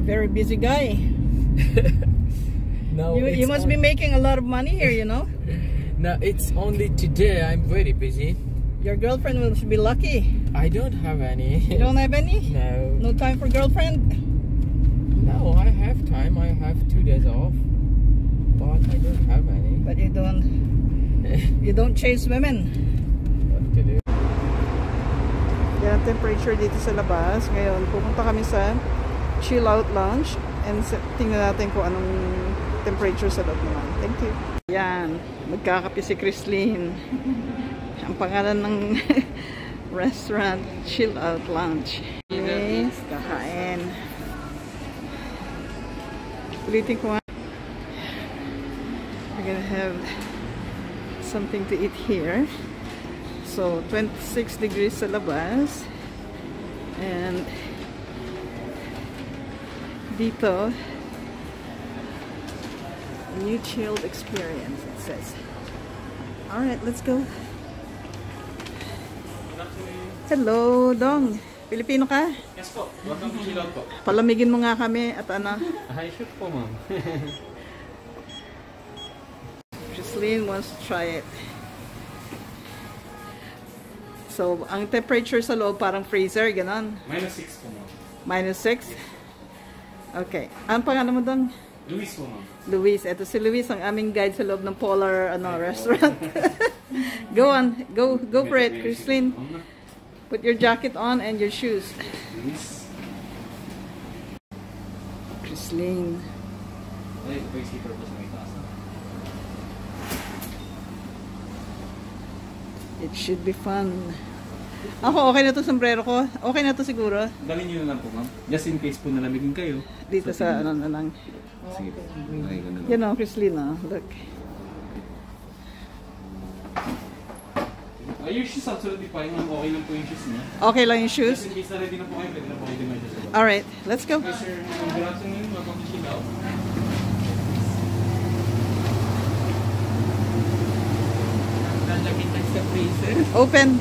very busy guy. No, you must be making a lot of money here, you know? No, it's only today I'm very busy. Your girlfriend will be lucky. I don't have any. You don't have any? No. No time for girlfriend? No, I have time. I have 2 days off. But I don't have any. But you don't chase women. What to do? Yan ang temperature dito sa labas. Ngayon, pupunta kami sa chill out lounge and tingnan natin kung anong temperature sa loob naman. Thank you. Yan, magkakape si Chrislyn. Ang pangalan ng restaurant, Chill Out Lounge. Okay, kakain. Ulitin ko nga. We're gonna have something to eat here. So, 26 degrees sa labas. And dito, new chilled experience, it says. Alright, let's go. Hello, Dong. Pilipino ka? Yes po. Welcome to Chill Out po. Palamigin mo nga kami at ano. Hi, shoot po, ma'am. Jocelyn wants to try it. So, ang temperature sa loob parang freezer, ganon. -6 po, ma'am. -6? Okay. Ang pangalan mo, Dong? Luis po, ma'am. Luis. Ito si Luis, ang aming guide sa loob ng Polar restaurant. Go on. Go for it, Chrislyn. Put your jacket on and your shoes. Luis. Chrislyn. Ay, ito yung zipper po sa may taas. It should be fun. Ako, okay na to sombrero ko. Okay na to siguro. Dalhin nyo na lang po, ma'am. Just in case po nalamigin kayo. Dito sa ano na lang. Sige po. Okay, ganun lang. Yan o, Chrislyn, look. Yung shoes absolutely fine, ma'am. Okay lang po yung shoes niya. Okay lang yung shoes? Just in case na ready na po kayo, pwede na po kayo din may shoes. Alright, let's go. Okay, sir. Good afternoon. Welcome to Chill Out. Open.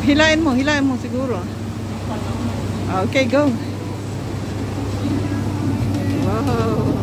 Hilain mo siguro. Okay, go. Wow.